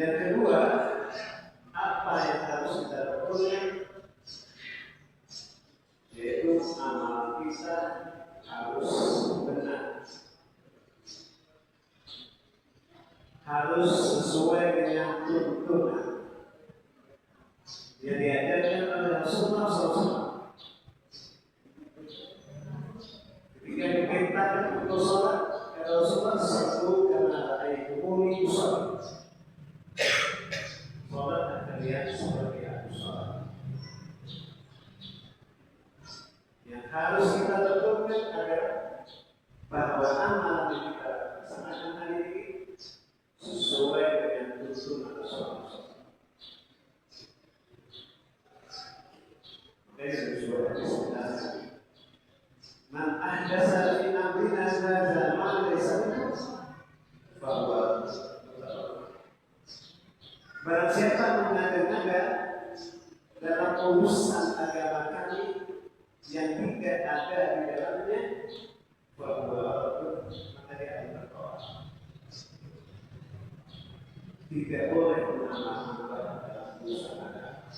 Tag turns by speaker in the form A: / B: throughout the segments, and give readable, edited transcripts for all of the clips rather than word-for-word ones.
A: Yang kedua, apa yang harus kita lakukan, yaitu amal kita harus benar, harus sesuai dengan tuntunan yang diajarkan oleh Rasulullah SAW. Ketika diperintahkan untuk sholat, kata Rasulullah SAW, karena ayat-ayat sholat, sholat kalian seperti aku sholat. Yang harus kita tentukan adalah bahwa amal yang kita laksanakan hari ini sesuai dengan tuntunan Rasulullah. Man ahdasa fi amrina hadza ma laysa minhu fahuwa barang siapa mengada-ngada dalam urusan agama kami yang tidak ada di dalamnya, fahuwa maka dia akan bertolak. Tidak boleh menambah dalam urusan agama.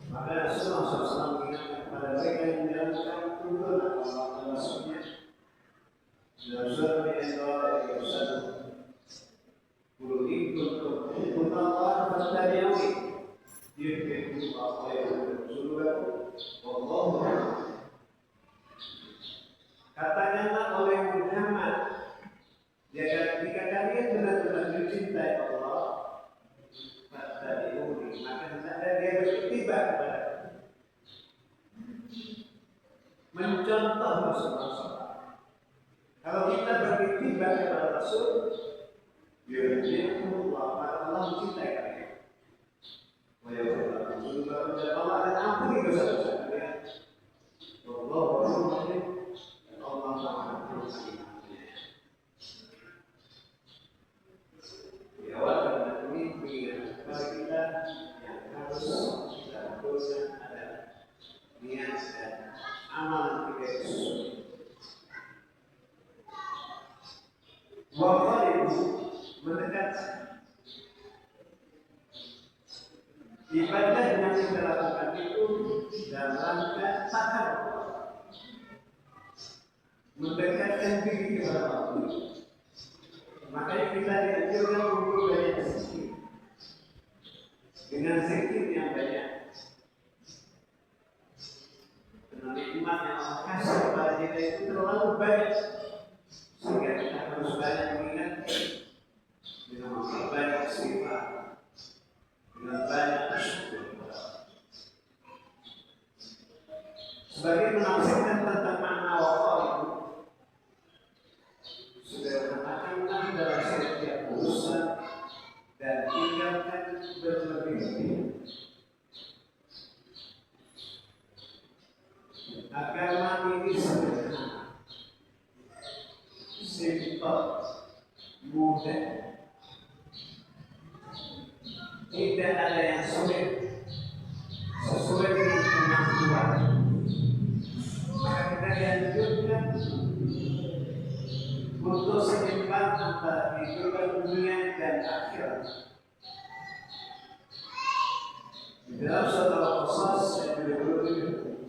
A: Maka Rasulullah SAW mengingatkan kepada mereka yang menjalankan tuntunan Allah Rasulnya dalam surah Al-Isra ayat 1. Qul in kuntum tuhibbuna Allah fattabi'uni yuhibbukum Allah wa yaghfir lakum wallahu a'lam. Katakanlah oleh Muhammad, jika kalian benar-benar mencintai Allah, fattabi'uni, maka hendaklah dia beriktiba kepada mencontoh Rasulullah. Kalau kita beriktiba kepada Rasul, yuhibbukumullah, maka Allah mencintai kalian. Wa yaghfir lakum, dan Allah akan ampuni dosa-dosa kalian. Wallahu a'lam, dan Allah Maha Pengasih. Di awal karena ini mengingatkan kepada kita yang harus kita lakukan adalah niat dan amal kita itu. Waktu itu mendekat ibadah yang kita lakukan itu dalam rangka takar, mendekatkan diri kepada Allah. Makanya kita dianjurkan untuk banyak zikir. Dengan zikir yang banyak, dengan nikmat yang Allah kasih kepada kita itu terlalu banyak, sehingga kita harus banyak mengingat dengan banyak sifat, dengan banyak bersyukur. Sebagai menafsirkan tentang makna wakaf itu, sudah mengatakanlah dalam setiap urusan dan tinggalkan berlebih-lebih. Agama ini sederhana, simpel, mudah, tidak ada yang sulit, sesuai dengan kemampuan. Maka kita dianjurkan untuk seimbang antara kehidupan dunia dan akhirat. Di dalam surah Al-Qasas ayat 27,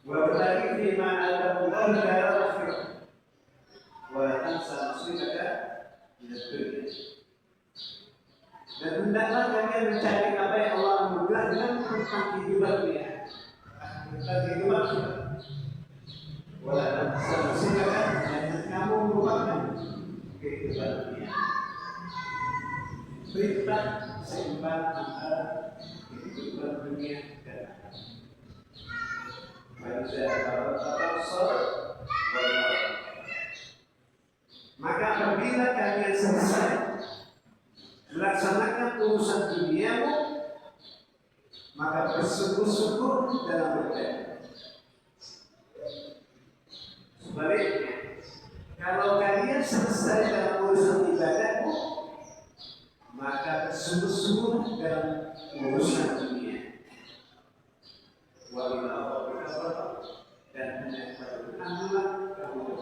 A: wabtaghi fima ataakallahu ad-daral akhirah wa la tansa nasibaka minad dunya. Dan hendaklah kalian mencari apa yang Allah anugerahkan tentang kehidupan dunia, tentang kehidupan akhirat. Wa la tansa nasibaka, dan kamu merupakan kehidupan dunia. Perintah seimbang antara kehidupan dunia dan akhirat. Maka apabila kalian selesai melaksanakan urusan duniamu, maka bersungguh-sungguh dalam beribadah. Sebaliknya, kalau kalian selesai dalam urusan ibadahmu, maka bersungguh-sungguh dalam urusan dunia. Dan hanya kepada kamu.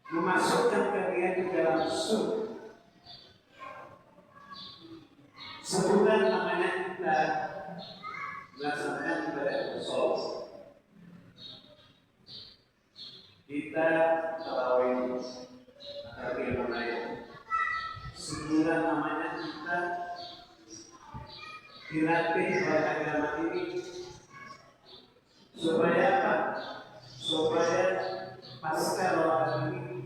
A: memasukkan kalian di dalam surga. Sebulan namanya kita melaksanakan ibadah sholat. Kita tarawih atau qiyamul. Sebulan namanya kita dilatih oleh agama ini supaya apa? Supaya pasca Ramadan ini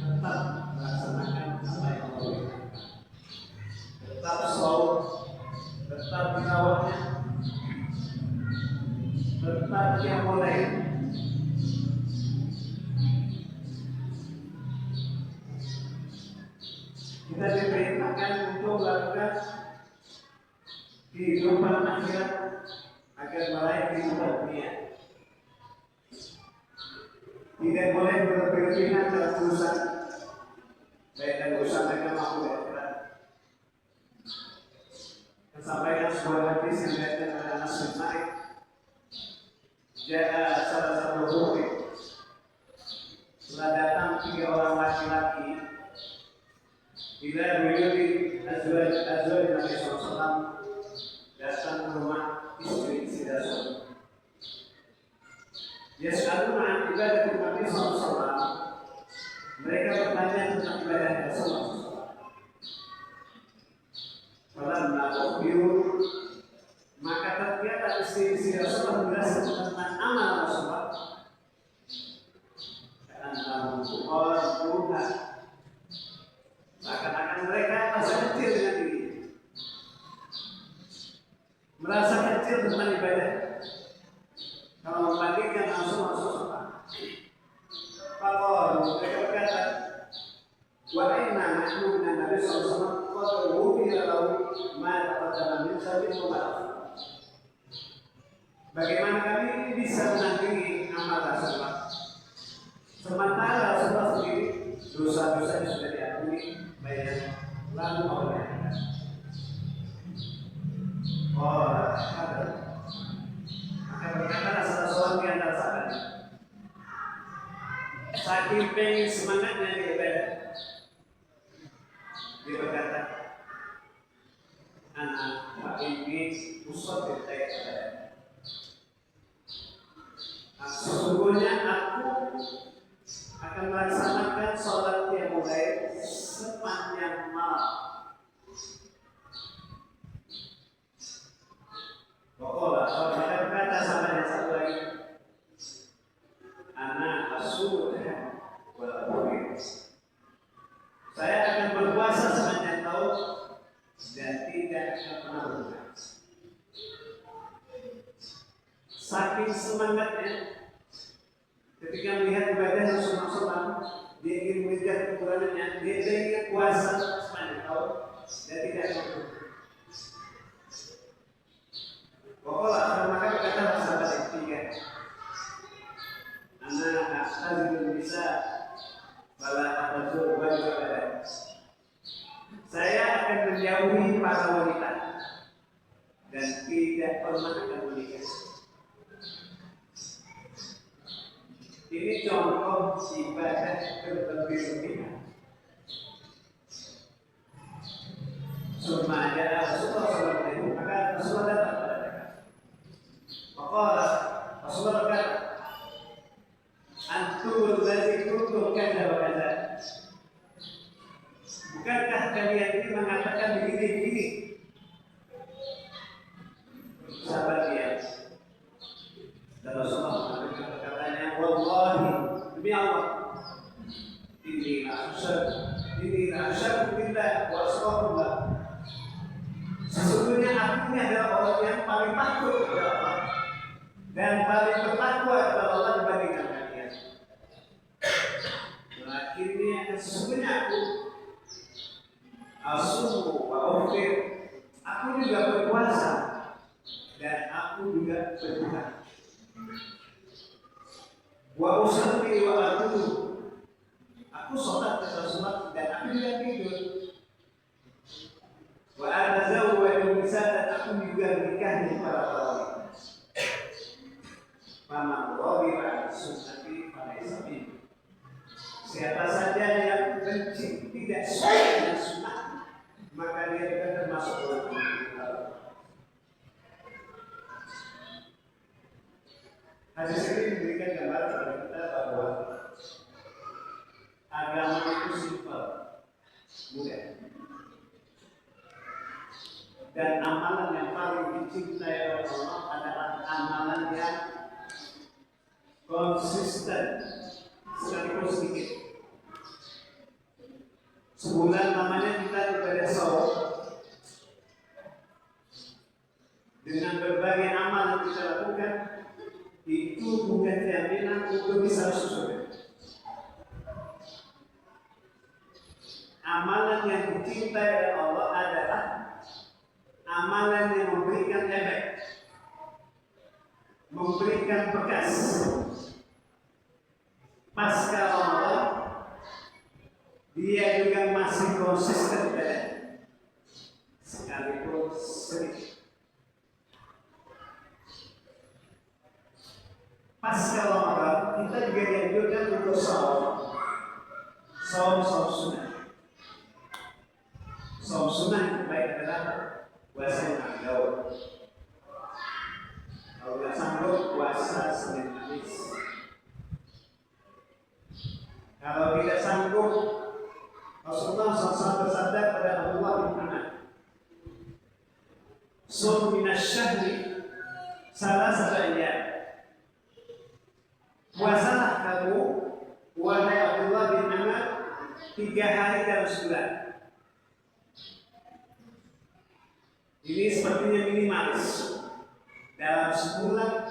A: tetap melaksanakan apa yang Allah inginkan, tetap sholat, tetap tilawahnya, tetap qiyamul. Kita diperintahkan untuk melakukan kehidupan akhirat agar meraih kehidupan dunia. Tidak boleh berlebihan dalam urusan, baik dalam urusan mereka maupun akhirat. Sampaikan sebuah hadis yang diriwayatkan oleh Anas bin Malik. Jika salah satu murid telah datang 3 orang laki-laki bila beliau di azwaj Nabi SAW datang ke rumah istri Rasul. Yas'aluna an ibadat Nabi SAW. Mereka bertanya tentang ibadah Rasulullah. Falamma ukhbiru, maka tatkala istri Rasulullah menjelaskan tentang amal Rasulullah, karena Tuhan seakan-akan mereka merasa kecil dengan diri, merasa kecil tentang ibadah. Kalau membandingkan Rasulullah, kalau mereka berkata, wa inna nahnu min Nabi sallallahu alaihi wasallam qad wufiya lahu ma taqaddama min sabili wa bagaimana kami bisa menandingi amal Rasulullah sementara Rasulullah sendiri dosa-dosanya sudah diampuni baik lalu oleh ada. Maka berkatalah salah seorang di antara sahabat, saking pengen semangatnya di ibadah, dia berkata, anak ini usut berkata, sesungguhnya aku akan melaksanakan sholat yang mulai sepanjang malam. Pokoknya kalau mereka berkata sama yang satu lagi, anak asuh walaupun saya akan berpuasa sepanjang tahun dan tidak akan pernah berbuka. Saking semangatnya, ketika melihat ibadah Rasulullah, dia ingin mengejar kekurangannya, dia ingin puasa sepanjang tahun dan tidak akan berbuka. Pokoknya maka berkata sahabat yang ketiga, anak azizul bisa wala abazul wajib. Saya akan menjauhi para wanita dan tidak pernah akan menikah. Ini contoh ibadah berlebih-lebihan. Semua ada Rasulullah SAW, maka Rasulullah datang kepada mereka. Maka Rasulullah berkata, antum allazi kuntum kaza wa kaza. Bukankah kalian ini mengatakan begini-begini? Sahabat dia. Dan Rasulullah berkatanya, wallahi demi Allah, ini asyad billah wa astaghfirullah. Sesungguhnya aku ini adalah orang yang paling takut kepada Allah dan paling bertakwa kepada Allah dibandingkan kalian. Akhirnya sesungguhnya aku asuh wa uftir, aku juga berpuasa dan aku juga berbuka. Wa usalli wa atubu, aku sholat kata sholat dan aku juga tidur. Wa atazawwaju nisa, dan aku juga nikahi para wanita. Faman raghiba an sunnati falaysa minni. Siapa saja yang benci tidak suka dengan sunnah, maka dia tidak termasuk golongan Allah. Hadis ini memberikan gambaran kepada kita bahwa agama itu simpel, mudah. Dan amalan yang paling dicintai oleh Allah adalah amalan yang konsisten, sekalipun sedikit. Sebulan namanya kita ibadah saum, dengan berbagai amal yang kita lakukan, itu bukan jaminan untuk bisa surga. Amalan yang dicintai oleh Allah adalah amalan yang memberikan efek, memberikan bekas. Pasca Allah, dia juga masih konsisten pada sekalipun sedikit. Pasca Ramadan, kita juga dianjurkan untuk saum sunnah. Saum sunnah yang terbaik adalah puasa yang Daud. Kalau tidak sanggup, puasa Senin Kamis. Kalau tidak sanggup, Rasulullah SAW bersabda pada Abdullah bin Umar, "Sum minasyahri salasata ayyam." Puasalah kamu, wahai Abdullah bin Umar, 3 hari dalam sebulan. Ini sepertinya minimalis. Dalam sebulan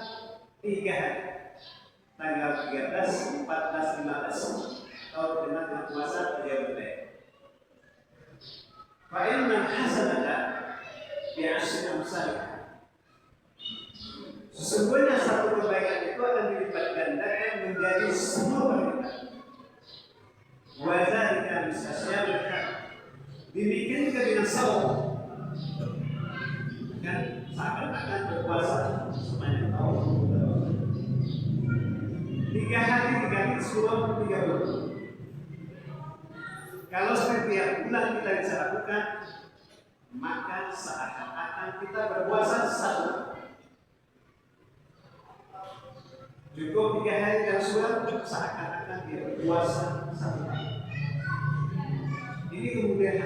A: 3 hari. Tanggal 13, 14, 15. Kalau dengan puasa dia berbeda. Fa inna hasanata bi asyri amsalha. Sesungguhnya satu kebaikan itu akan dilipat gandakan menjadi 10 kali lipat. Wa dzalika bisasyam. Demikian juga dengan saum. Kan seakan-akan berpuasa sepanjang tahun. 3 hari dikali 10 30. Kalau setiap bulan kita bisa lakukan, maka seakan-akan kita berpuasa 1 tahun. Cukup 3 hari dalam sebulan, seakan-akan dia berpuasa 1 tahun. Ini kemudian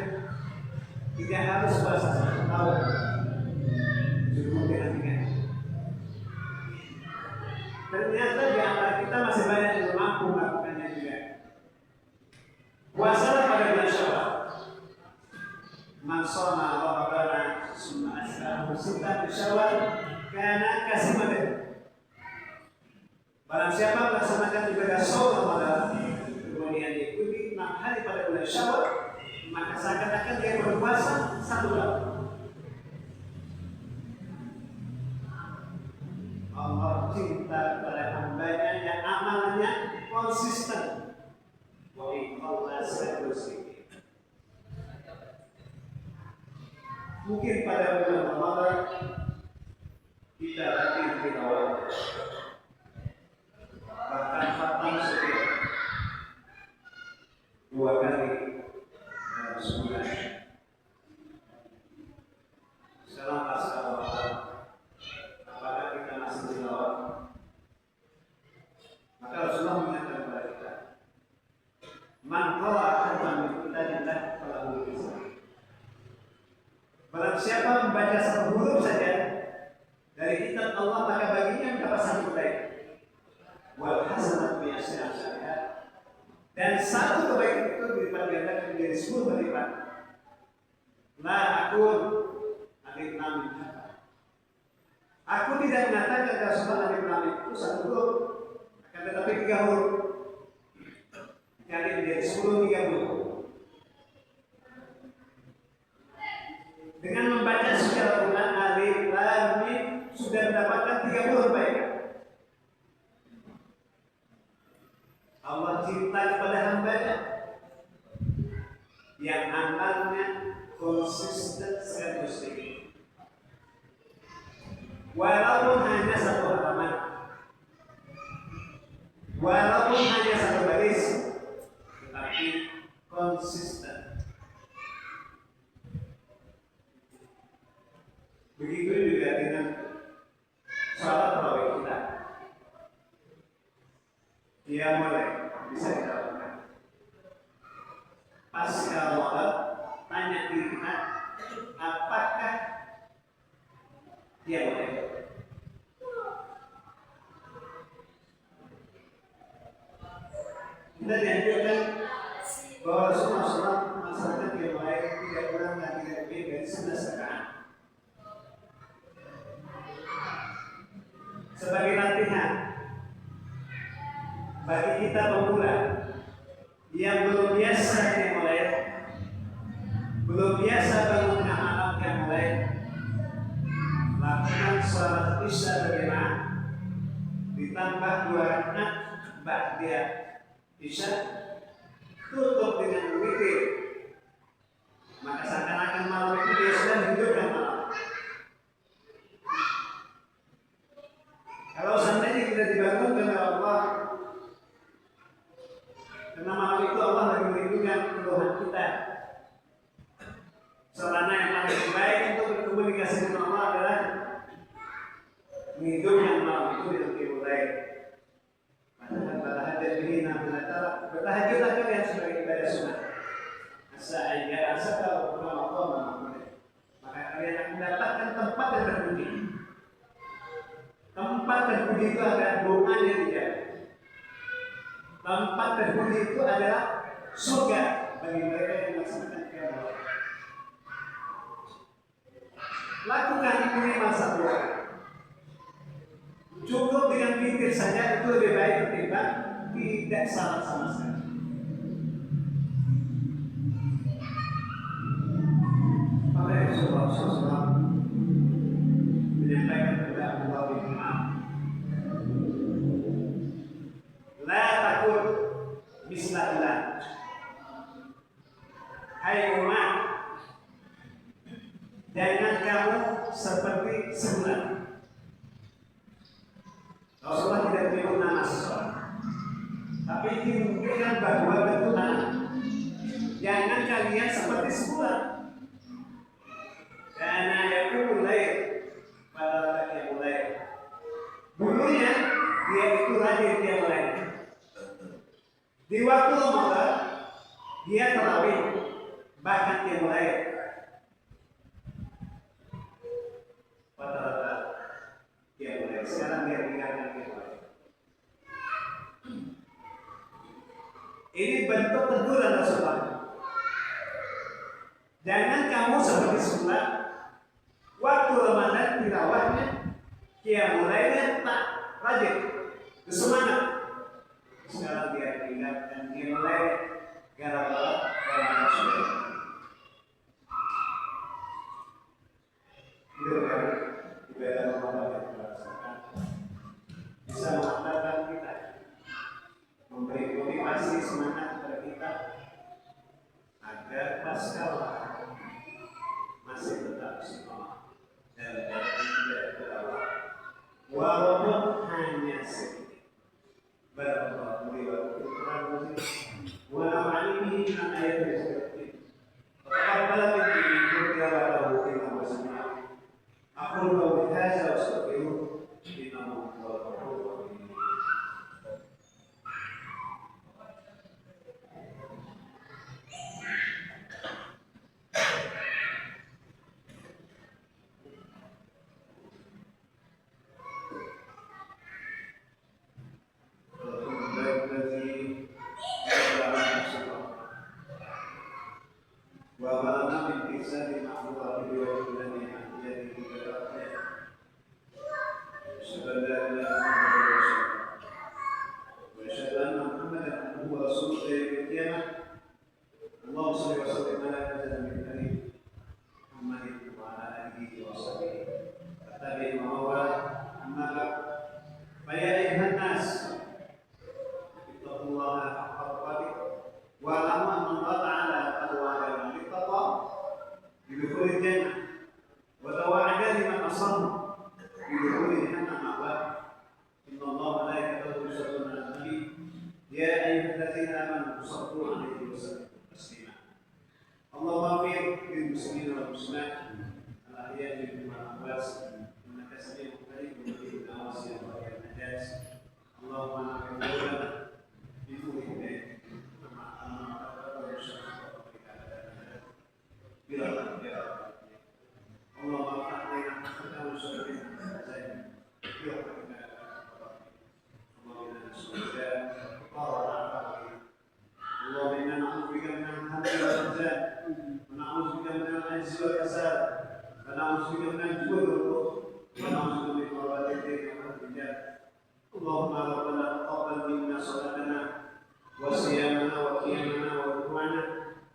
A: tidak harus puasa 1 tahun. Cukup dengan 3 hari. Ternyata di antara kita masih banyak yang mampu melakukannya juga. Puasa pada bulan Syawal. Man shoma Ramadana summa atba'ahu sittan min Syawal kana kasimadan. Barang siapa melaksanakan ibadah shaum Ramadan kemudian diikuti 6 hari pada bulan Syawal, maka seakan-akan dia berpuasa 1 tahun. Allah cinta kepada hambanya yang amalannya konsisten. Wa ikhlas sedikit. Mungkin pada bulan Ramadan kita latih tilawah, bahkan khatam setiap 2 kali dalam sebulan. Sekarang pasca Ramadan, apakah kita masih tilawah? Maka Rasulullah mengingatkan kepada kita, man qala harfan min kitabillah falahu rizq. Barang siapa membaca 1 huruf saja dari kitab Allah, maka baginya mendapat 1 kebaikan. Wal hasanatu bi asyri amsalha. Dan 1 kebaikan itu dilipat gandakan menjadi 10 kali lipat. La aqul alif lam mim. Aku tidak mengatakan kalau alif lam mim itu 1 huruf, akan tetapi 3 huruf. Jadi menjadi 10 30. Dengan membaca secara ulang alif lam mim sudah mendapatkan 30 kebaikan. Allah cinta kepada hambanya yang amalnya konsisten sekaligus sedikit. Walaupun hanya 1 halaman, walaupun hanya 1 baris, dia boleh bisa dilakukan. Pasca Ramadan tanya diri kita, apakah dia boleh? Kita dianjurkan bahwa Rasulullah SAW masyarakat yang baik tidak kurang dan tidak lebih dari 11 rakaat. Sebagai latihan bagi kita pemula yang belum biasa dimulai, belum biasa bangun amal yang mulai, lakukan sholat isya berjamaah ditambah 2 rakaat ba'da isya, tutup dengan witir, maka seakan-akan malam itu dia sudah hidupkan malam. Kalau seandainya kita dibangunkan oleh Allah, karena malam itu Allah lagi melindungi keluhan kita. Sarana yang paling baik untuk berkomunikasi dengan Allah adalah menghidupkan malam itu dengan dimulai. Bertahajudlah kalian sebagai ibadah sunnah. Asa kalau Ramadan, maka kalian akan mendapatkan tempat yang terpuji. Tempat terpuji itu adalah doa yang dijawab. Tempat terpuji itu adalah surga bagi mereka yang melaksanakan qiyamul lail. Lakukan minimal 1 rakaat. Cukup dengan witir saja itu lebih baik ketimbang tidak salah sama sekali. Maka Rasulullah SAW menyampaikan kepada Abu Bakar bin Umar, la takun misla ulah. Hai Umar, jangan kamu seperti sebulan. Rasulullah tidak menyebut nama seseorang, tapi dimungkinkan bahwa betulan jangan kalian seperti sebulan. Karena yang mulai pada yang mulai dulunya dia itu rajin dia mulai di waktu Ramadan dia tarawih bahkan dia mulai pada dia mulai sekarang dia tinggalkan dia mulai. Ini bentuk teguran Rasulullah. Jangan kamu seperti sebulan waktu Ramadan tilawahnya dia mulainya tak rajin, bersemangat. Sekarang dia tinggalkan dia mulai gara-gara Ramadan sudah. Itu kan ibadah Ramadan yang kita laksanakan bisa mengantarkan kita, memberi motivasi semangat kepada kita agar pasca masih tetap istiqomah dan tidak berubah walaupun hanya sedikit. Barakallahu li wa lakum wa nafa'ani bihi min ayatil seperti taqabbal minni wa tawfiq wa sunnah. Aku qawli hadza wa astaghfiruh innahu huwal ghafurur rahim. ربنا تقبل منا صلاتنا وصيامنا وقيامنا وركوعنا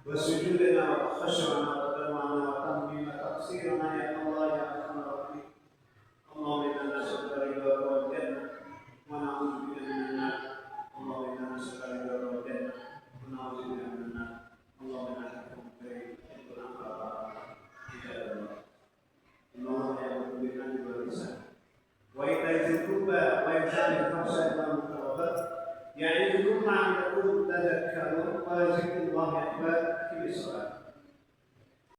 A: وسجودنا وخشوعنا وتضرعنا وتمميم تقصيرنا يا الله يا ارحم الراحمين. اللهم انا نسالك رضاك والجنه ونعوذ بك من النار. اللهم انا نسالك رضاك والجنه ونعوذ بك من النار. اللهم انا نحبك حبنا عباد الله. اللهم يامر بالعدل والإحسان وإيتاء ذي القربى وينهى عن الفحشاء والمنكر يعني يذكرون عن يقول تذكرون وذكر الله أكبر في الصلاة.